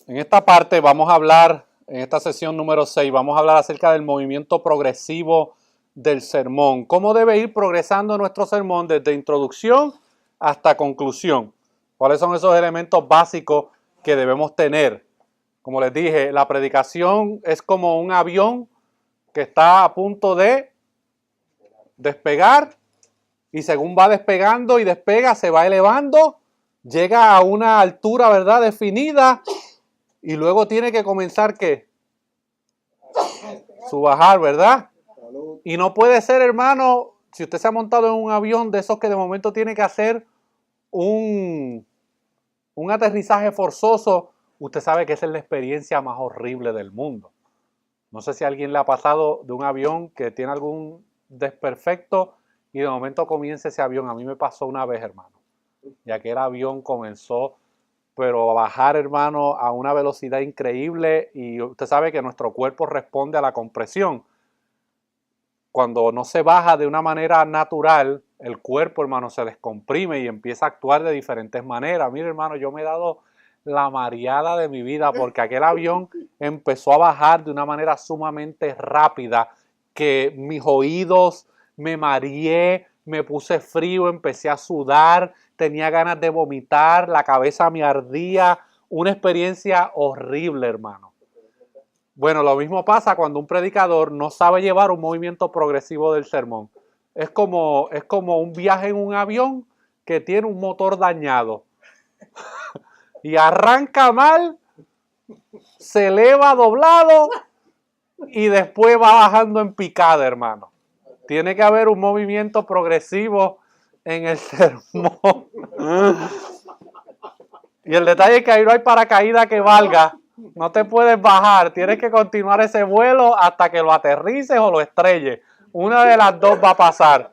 En esta parte vamos a hablar, en esta sesión número 6, vamos a hablar acerca del movimiento progresivo del sermón. ¿Cómo debe ir progresando nuestro sermón desde introducción hasta conclusión? ¿Cuáles son esos elementos básicos que debemos tener? Como les dije, la predicación es como un avión que está a punto de despegar y según va despegando y despega, se va elevando, llega a una altura, ¿verdad?, definida y luego tiene que comenzar, ¿qué? Su bajar, ¿verdad? Y no puede ser, hermano, si usted se ha montado en un avión de esos que de momento tiene que hacer un aterrizaje forzoso, usted sabe que esa es la experiencia más horrible del mundo. No sé si a alguien le ha pasado de un avión que tiene algún desperfecto y de momento comienza ese avión. A mí me pasó una vez, hermano. Y aquel avión comenzó, pero a bajar, hermano, a una velocidad increíble y usted sabe que nuestro cuerpo responde a la compresión. Cuando no se baja de una manera natural, el cuerpo, hermano, se descomprime y empieza a actuar de diferentes maneras. Mire, hermano, yo me he dado la mareada de mi vida porque aquel avión empezó a bajar de una manera sumamente rápida que mis oídos me mareé, me puse frío, empecé a sudar, tenía ganas de vomitar, la cabeza me ardía, una experiencia horrible, hermano. Bueno, lo mismo pasa cuando un predicador no sabe llevar un movimiento progresivo del sermón. Es como un viaje en un avión que tiene un motor dañado. Y arranca mal, se eleva doblado y después va bajando en picada, hermano. Tiene que haber un movimiento progresivo en el sermón. Y el detalle es que ahí no hay paracaídas que valga. No te puedes bajar, tienes que continuar ese vuelo hasta que lo aterrices o lo estrelles. Una de las dos va a pasar.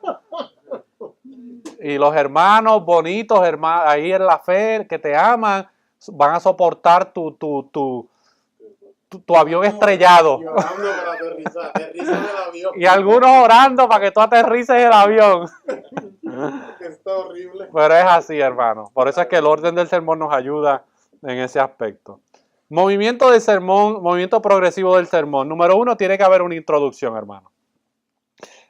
Y los hermanos bonitos, ahí en la fe, que te aman, van a soportar tu avión estrellado. Y algunos orando para que tú aterrices el avión. Está horrible. Pero es así, hermano. Por eso es que el orden del sermón nos ayuda en ese aspecto. Movimiento del sermón, movimiento progresivo del sermón. Número 1, tiene que haber una introducción, hermano.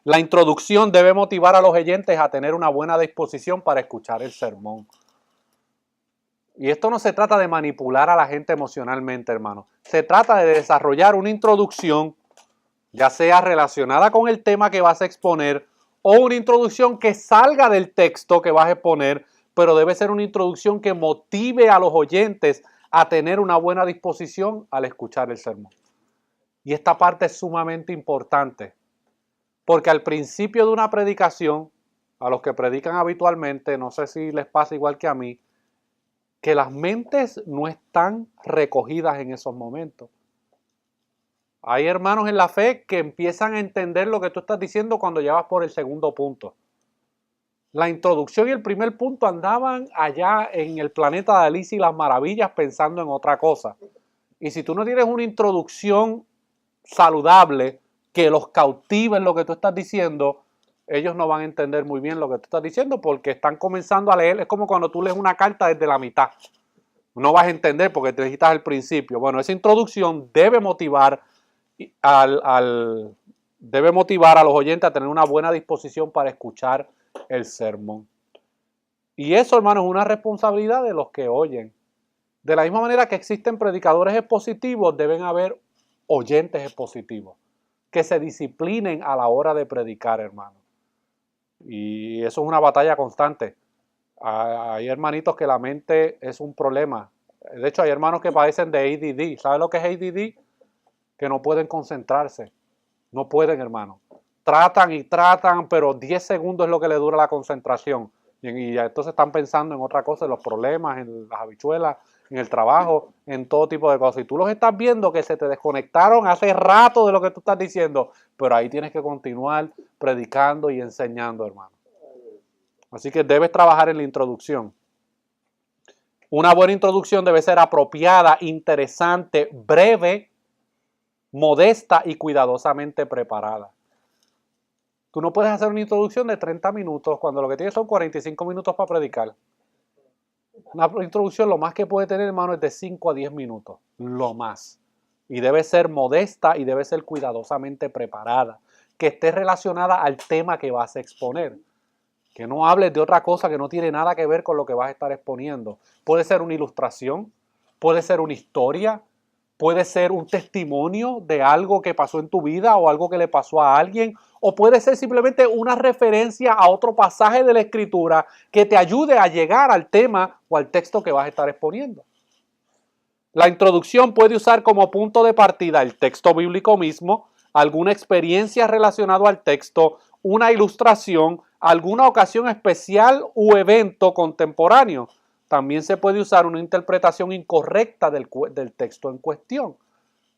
La introducción debe motivar a los oyentes a tener una buena disposición para escuchar el sermón. Y esto no se trata de manipular a la gente emocionalmente, hermano. Se trata de desarrollar una introducción, ya sea relacionada con el tema que vas a exponer o una introducción que salga del texto que vas a exponer, pero debe ser una introducción que motive a los oyentes a tener una buena disposición al escuchar el sermón. Y esta parte es sumamente importante, porque al principio de una predicación, a los que predican habitualmente, no sé si les pasa igual que a mí, que las mentes no están recogidas en esos momentos. Hay hermanos en la fe que empiezan a entender lo que tú estás diciendo cuando ya vas por el segundo punto. La introducción y el primer punto andaban allá en el planeta de Alicia y las Maravillas pensando en otra cosa. Y si tú no tienes una introducción saludable que los cautive en lo que tú estás diciendo, ellos no van a entender muy bien lo que tú estás diciendo porque están comenzando a leer. Es como cuando tú lees una carta desde la mitad. No vas a entender porque te necesitas el principio. Bueno, esa introducción debe motivar debe motivar a los oyentes a tener una buena disposición para escuchar el sermón. Y eso, hermanos, es una responsabilidad de los que oyen. De la misma manera que existen predicadores expositivos, deben haber oyentes expositivos que se disciplinen a la hora de predicar, hermanos. Y eso es una batalla constante. Hay hermanitos que la mente es un problema. De hecho, hay hermanos que padecen de ADD. ¿Sabe lo que es ADD? Que no pueden concentrarse. No pueden, hermano. Tratan y tratan, pero 10 segundos es lo que le dura la concentración. Y entonces están pensando en otra cosa, en los problemas, en las habichuelas, en el trabajo, en todo tipo de cosas. Y tú los estás viendo que se te desconectaron hace rato de lo que tú estás diciendo, pero ahí tienes que continuar predicando y enseñando, hermano. Así que debes trabajar en la introducción. Una buena introducción debe ser apropiada, interesante, breve, modesta y cuidadosamente preparada. Tú no puedes hacer una introducción de 30 minutos cuando lo que tienes son 45 minutos para predicar. Una introducción lo más que puede tener, hermano, es de 5 a 10 minutos, lo más. Y debe ser modesta y debe ser cuidadosamente preparada, que esté relacionada al tema que vas a exponer. Que no hables de otra cosa que no tiene nada que ver con lo que vas a estar exponiendo. Puede ser una ilustración, puede ser una historia, puede ser un testimonio de algo que pasó en tu vida o algo que le pasó a alguien, o puede ser simplemente una referencia a otro pasaje de la Escritura que te ayude a llegar al tema o al texto que vas a estar exponiendo. La introducción puede usar como punto de partida el texto bíblico mismo, alguna experiencia relacionada al texto, una ilustración, alguna ocasión especial u evento contemporáneo. También se puede usar una interpretación incorrecta del texto en cuestión.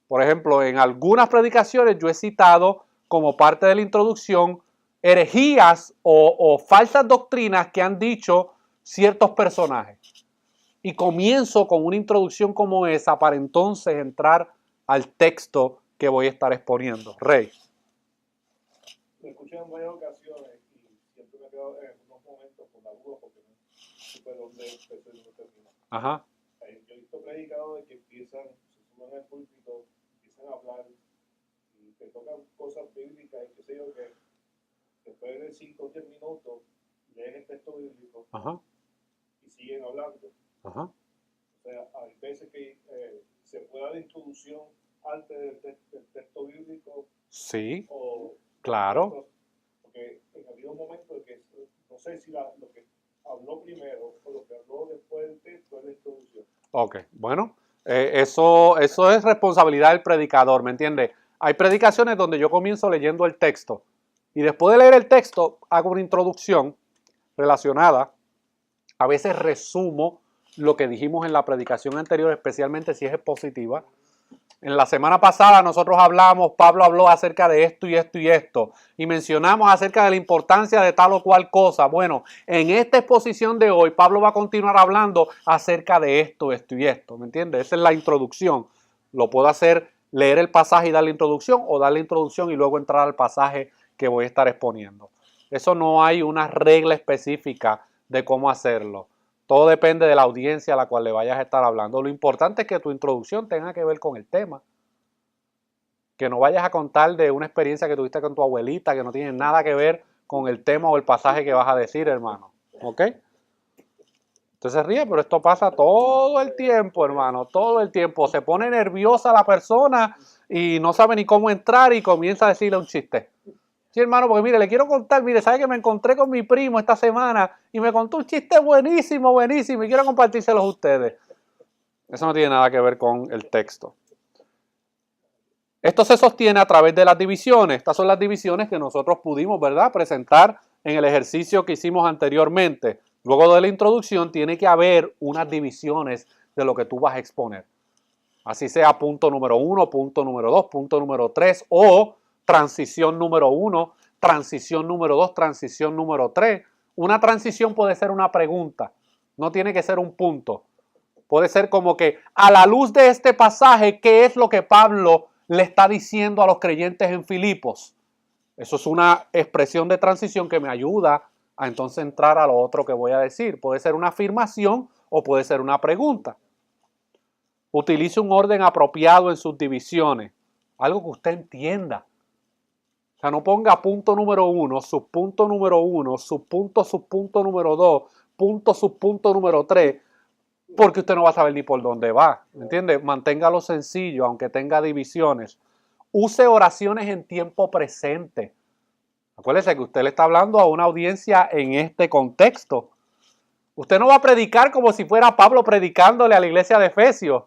Por ejemplo, en algunas predicaciones yo he citado como parte de la introducción herejías o falsas doctrinas que han dicho ciertos personajes. Y comienzo con una introducción como esa para entonces entrar al texto que voy a estar exponiendo. Rey. Lo escuché en varias ocasiones y siempre me he quedado en algunos momentos con la duda porque no supe dónde empezó y dónde terminó. Ajá. Yo he visto predicadores que empiezan, se suben al púlpito, empiezan a hablar y te tocan cosas bíblicas y qué sé yo, que después de 5 o 10 minutos leen el texto bíblico. Ajá. Y siguen hablando. Ajá. O sea, hay veces que se puede dar introducción antes del texto bíblico. Sí, O, claro. Porque en habido momentos de que no sé si lo que habló primero o lo que habló después del texto es la introducción. Ok, bueno, eso es responsabilidad del predicador, ¿me entiendes? Hay predicaciones donde yo comienzo leyendo el texto y después de leer el texto hago una introducción relacionada. A veces resumo lo que dijimos en la predicación anterior, especialmente si es expositiva. En la semana pasada nosotros hablamos, Pablo habló acerca de esto y esto y esto, y mencionamos acerca de la importancia de tal o cual cosa. Bueno, en esta exposición de hoy, Pablo va a continuar hablando acerca de esto, esto y esto, ¿me entiendes? Esa es la introducción. Lo puedo hacer, leer el pasaje y dar la introducción, o dar la introducción y luego entrar al pasaje que voy a estar exponiendo. Eso no hay una regla específica de cómo hacerlo. Todo depende de la audiencia a la cual le vayas a estar hablando. Lo importante es que tu introducción tenga que ver con el tema. Que no vayas a contar de una experiencia que tuviste con tu abuelita que no tiene nada que ver con el tema o el pasaje que vas a decir, hermano. ¿Ok? Usted se ríe, pero esto pasa todo el tiempo, hermano. Todo el tiempo. Se pone nerviosa la persona y no sabe ni cómo entrar y comienza a decirle un chiste. Sí, hermano, porque mire, le quiero contar, mire, ¿sabe que me encontré con mi primo esta semana y me contó un chiste buenísimo, buenísimo y quiero compartírselos a ustedes? Eso no tiene nada que ver con el texto. Esto se sostiene a través de las divisiones. Estas son las divisiones que nosotros pudimos, ¿verdad?, presentar en el ejercicio que hicimos anteriormente. Luego de la introducción tiene que haber unas divisiones de lo que tú vas a exponer. Así sea punto número 1, punto número 2, punto número 3 o transición número 1, transición número 2, transición número 3. Una transición puede ser una pregunta, no tiene que ser un punto. Puede ser como que a la luz de este pasaje, ¿qué es lo que Pablo le está diciendo a los creyentes en Filipos? Eso es una expresión de transición que me ayuda a entonces entrar a lo otro que voy a decir. Puede ser una afirmación o puede ser una pregunta. Utilice un orden apropiado en sus divisiones. Algo que usted entienda. O sea, no ponga punto número 1, subpunto número 1, subpunto número 2, subpunto número 3, porque usted no va a saber ni por dónde va. ¿Me entiende? Manténgalo sencillo, aunque tenga divisiones. Use oraciones en tiempo presente. Acuérdese que usted le está hablando a una audiencia en este contexto. Usted no va a predicar como si fuera Pablo predicándole a la iglesia de Efesios.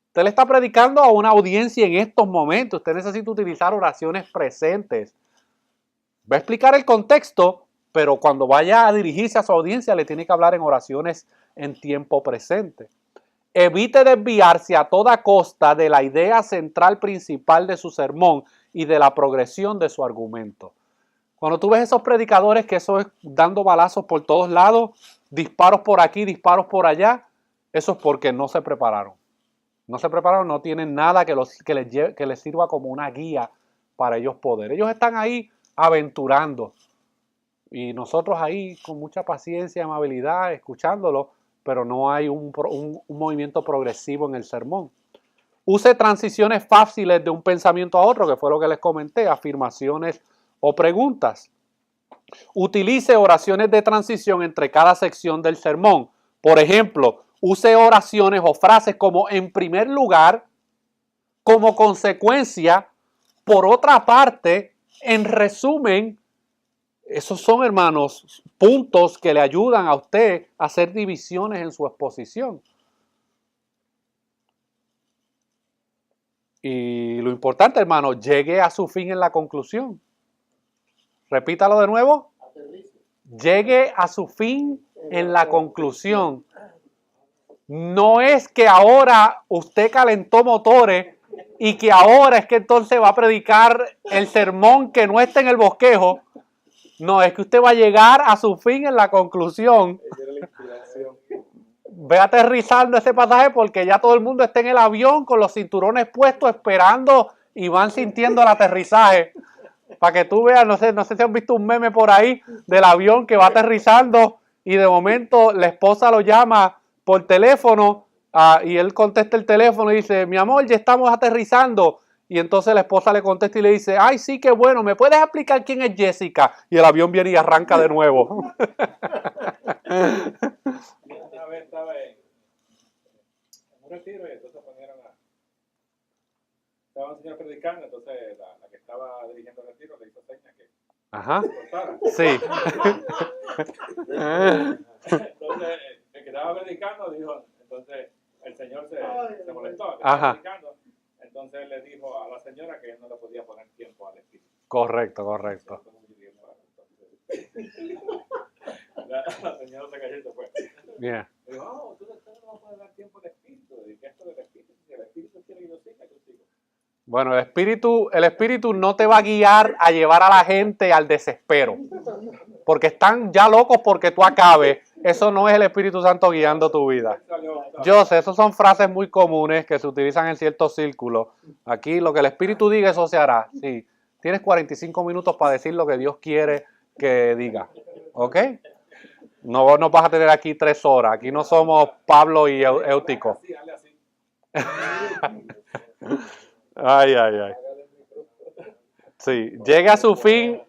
Usted le está predicando a una audiencia en estos momentos. Usted necesita utilizar oraciones presentes. Va a explicar el contexto, pero cuando vaya a dirigirse a su audiencia le tiene que hablar en oraciones en tiempo presente. Evite desviarse a toda costa de la idea central principal de su sermón y de la progresión de su argumento. Cuando tú ves esos predicadores que eso es dando balazos por todos lados, disparos por aquí, disparos por allá, eso es porque no se prepararon. No se prepararon, no tienen nada que les sirva como una guía para ellos poder. Ellos están ahí aventurando y nosotros ahí con mucha paciencia y amabilidad escuchándolo, pero no hay un movimiento progresivo en el sermón. Use transiciones fáciles de un pensamiento a otro, que fue lo que les comenté, afirmaciones o preguntas. Utilice oraciones de transición entre cada sección del sermón. Por ejemplo, use oraciones o frases como en primer lugar, como consecuencia, por otra parte, en resumen. Esos son, hermanos, puntos que le ayudan a usted a hacer divisiones en su exposición. Y lo importante, hermano, llegue a su fin en la conclusión. Repítalo de nuevo. Llegue a su fin en la conclusión. No es que ahora usted calentó motores y que ahora es que entonces va a predicar el sermón que no está en el bosquejo. No, es que usted va a llegar a su fin en la conclusión. Ve aterrizando ese pasaje porque ya todo el mundo está en el avión con los cinturones puestos esperando y van sintiendo el aterrizaje. Para que tú veas, no sé si han visto un meme por ahí del avión que va aterrizando y de momento la esposa lo llama por teléfono y él contesta el teléfono y dice, mi amor, ya estamos aterrizando. Y entonces la esposa le contesta y le dice, ay, sí, qué bueno, ¿me puedes explicar quién es Jessica? Y el avión viene y arranca de nuevo. Una vez estaba en un retiro y entonces estaba un señor predicando, entonces la que estaba dirigiendo el retiro le hizo señas que Ajá. cortara. Sí. Entonces, el que estaba predicando dijo, entonces el señor se molestó. Ajá. Entonces le dijo a la señora que él no le podía poner tiempo al espíritu. Correcto. La señora se cayó y se fue. Bien. Dijo, tú no puedes dar tiempo al espíritu. ¿Y qué es esto del espíritu? Si el espíritu quiere que yo siga, yo sigo. Bueno, el espíritu no te va a guiar a llevar a la gente al desespero. Porque están ya locos porque tú acabes. Eso no es el Espíritu Santo guiando tu vida. Yo sé, esas son frases muy comunes que se utilizan en ciertos círculos. Aquí lo que el Espíritu diga, eso se hará. Sí, tienes 45 minutos para decir lo que Dios quiere que diga. ¿Ok? No nos vas a tener aquí 3 horas. Aquí no somos Pablo y Eutico. Ay. Sí, llegue a su fin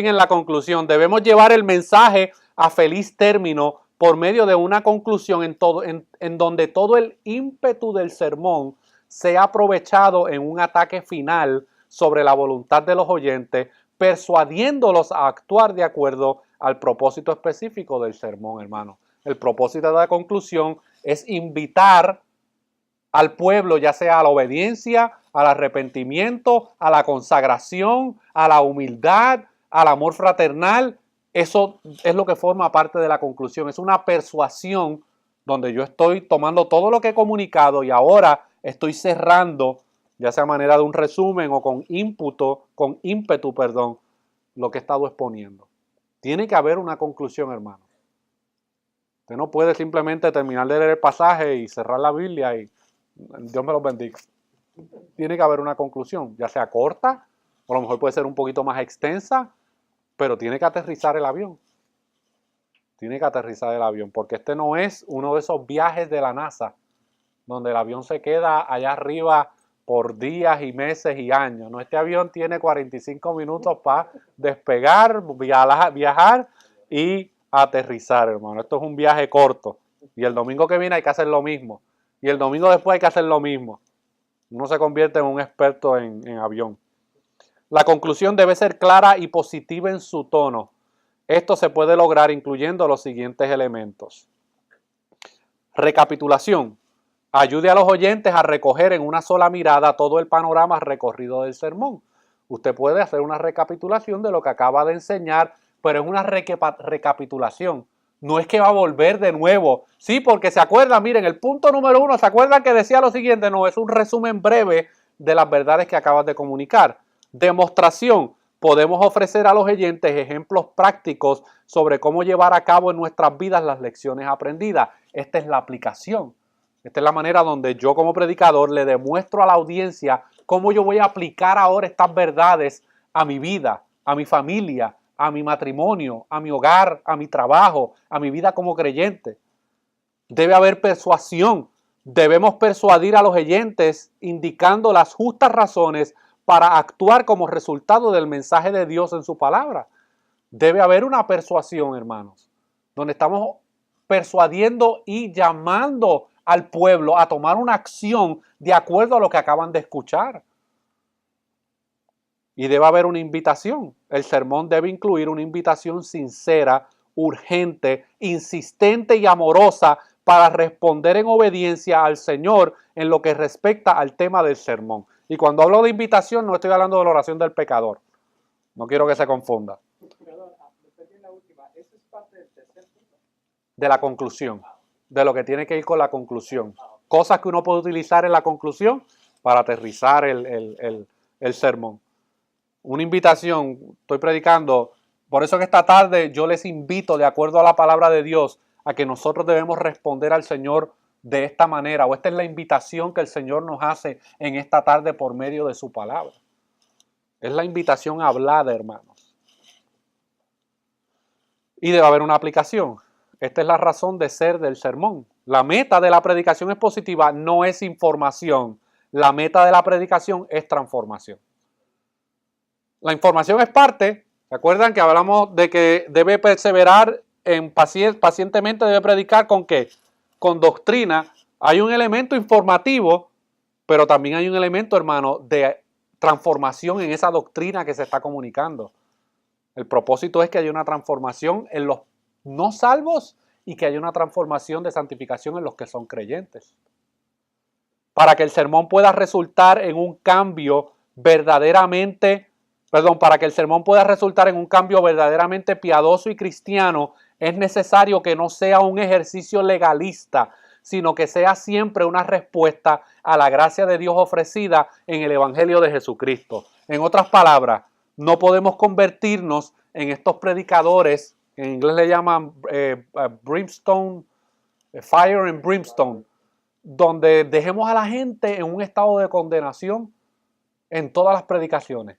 en la conclusión. Debemos llevar el mensaje a feliz término por medio de una conclusión en donde todo el ímpetu del sermón sea aprovechado en un ataque final sobre la voluntad de los oyentes, persuadiéndolos a actuar de acuerdo al propósito específico del sermón, hermano. El propósito de la conclusión es invitar al pueblo, ya sea a la obediencia, al arrepentimiento, a la consagración, a la humildad, al amor fraternal. Eso es lo que forma parte de la conclusión. Es una persuasión donde yo estoy tomando todo lo que he comunicado y ahora estoy cerrando, ya sea a manera de un resumen o con ímpetu, lo que he estado exponiendo. Tiene que haber una conclusión, hermano. Usted no puede simplemente terminar de leer el pasaje y cerrar la Biblia y Dios me los bendiga. Tiene que haber una conclusión, ya sea corta, o a lo mejor puede ser un poquito más extensa, pero tiene que aterrizar el avión. Porque este no es uno de esos viajes de la NASA, donde el avión se queda allá arriba por días y meses y años. No, este avión tiene 45 minutos para despegar, viajar y aterrizar, hermano. Esto es un viaje corto. Y el domingo que viene hay que hacer lo mismo. Y el domingo después hay que hacer lo mismo. Uno se convierte en un experto en avión. La conclusión debe ser clara y positiva en su tono. Esto se puede lograr incluyendo los siguientes elementos. Recapitulación. Ayude a los oyentes a recoger en una sola mirada todo el panorama recorrido del sermón. Usted puede hacer una recapitulación de lo que acaba de enseñar, pero es una recapitulación. No es que va a volver de nuevo. Sí, porque se acuerdan, miren, el punto número 1, ¿se acuerdan que decía lo siguiente? No, es un resumen breve de las verdades que acabas de comunicar. Demostración. Podemos ofrecer a los oyentes ejemplos prácticos sobre cómo llevar a cabo en nuestras vidas las lecciones aprendidas. Esta es la aplicación. Esta es la manera donde yo como predicador le demuestro a la audiencia cómo yo voy a aplicar ahora estas verdades a mi vida, a mi familia, a mi matrimonio, a mi hogar, a mi trabajo, a mi vida como creyente. Debe haber persuasión. Debemos persuadir a los oyentes indicando las justas razones para actuar como resultado del mensaje de Dios en su palabra. Debe haber una persuasión, hermanos, donde estamos persuadiendo y llamando al pueblo a tomar una acción de acuerdo a lo que acaban de escuchar. Y debe haber una invitación. El sermón debe incluir una invitación sincera, urgente, insistente y amorosa para responder en obediencia al Señor en lo que respecta al tema del sermón. Y cuando hablo de invitación no estoy hablando de la oración del pecador. No quiero que se confunda. Perdón, me perdí en la última. ¿Eso es parte del tercer punto? De la conclusión. De lo que tiene que ir con la conclusión. Cosas que uno puede utilizar en la conclusión para aterrizar el sermón. Una invitación, estoy predicando, por eso que esta tarde yo les invito, de acuerdo a la palabra de Dios, a que nosotros debemos responder al Señor de esta manera, o esta es la invitación que el Señor nos hace en esta tarde por medio de su palabra. Es la invitación hablada, hermanos. Y debe haber una aplicación. Esta es la razón de ser del sermón. La meta de la predicación expositiva no es información. La meta de la predicación es transformación. La información es parte. ¿Se acuerdan que hablamos de que debe perseverar pacientemente, debe predicar con qué? Con doctrina. Hay un elemento informativo, pero también hay un elemento, hermano, de transformación en esa doctrina que se está comunicando. El propósito es que haya una transformación en los no salvos y que haya una transformación de santificación en los que son creyentes. Para que el sermón pueda resultar en un cambio para que el sermón pueda resultar en un cambio verdaderamente piadoso y cristiano, es necesario que no sea un ejercicio legalista, sino que sea siempre una respuesta a la gracia de Dios ofrecida en el Evangelio de Jesucristo. En otras palabras, no podemos convertirnos en estos predicadores, en inglés le llaman brimstone, fire and brimstone, donde dejemos a la gente en un estado de condenación en todas las predicaciones.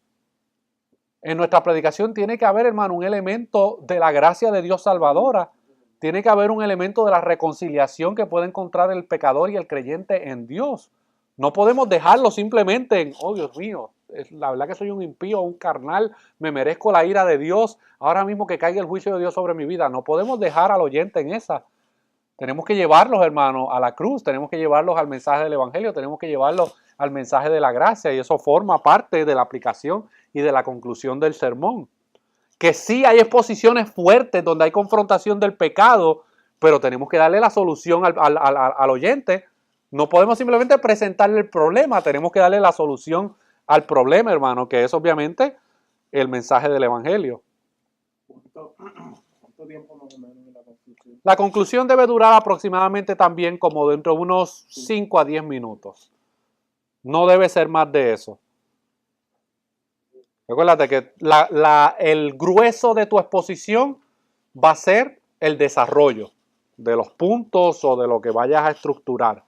En nuestra predicación tiene que haber, hermano, un elemento de la gracia de Dios salvadora. Tiene que haber un elemento de la reconciliación que puede encontrar el pecador y el creyente en Dios. No podemos dejarlo simplemente en, oh Dios mío, la verdad que soy un impío, un carnal, me merezco la ira de Dios, ahora mismo que caiga el juicio de Dios sobre mi vida. No podemos dejar al oyente en esa. Tenemos que llevarlos, hermanos, a la cruz, tenemos que llevarlos al mensaje del Evangelio, tenemos que llevarlos al mensaje de la gracia, y eso forma parte de la aplicación y de la conclusión del sermón. Que sí hay exposiciones fuertes donde hay confrontación del pecado, pero tenemos que darle la solución al oyente. No podemos simplemente presentarle el problema, tenemos que darle la solución al problema, hermano, que es obviamente el mensaje del Evangelio. ¿Cuánto tiempo más o menos en la conclusión? La conclusión debe durar aproximadamente también como dentro de unos 5 a 10 minutos. No debe ser más de eso. Recuérdate que el grueso de tu exposición va a ser el desarrollo de los puntos o de lo que vayas a estructurar.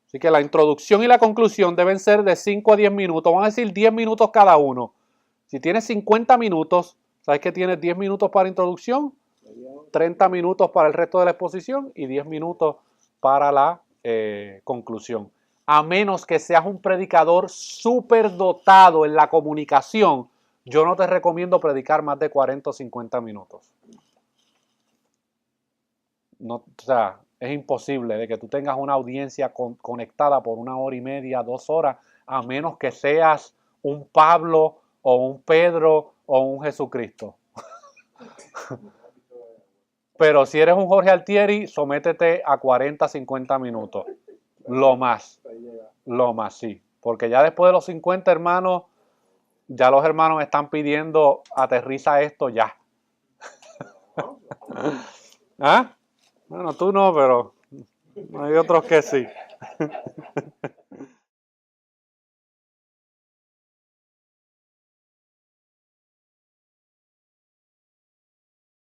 Así que la introducción y la conclusión deben ser de 5 a 10 minutos. Vamos a decir 10 minutos cada uno. Si tienes 50 minutos, ¿sabes que tienes 10 minutos para introducción? 30 minutos para el resto de la exposición y 10 minutos para la conclusión. A menos que seas un predicador súper dotado en la comunicación, yo no te recomiendo predicar más de 40 o 50 minutos. No, o sea, es imposible de que tú tengas una audiencia conectada por 1 hora y media, 2 horas, a menos que seas un Pablo o un Pedro o un Jesucristo. Pero si eres un Jorge Altieri, sométete a 40, 50 minutos. Lo más, sí. Porque ya después de los 50, hermanos, ya los hermanos están pidiendo, aterriza esto ya. ¿Ah? Bueno, tú no, pero hay otros que sí.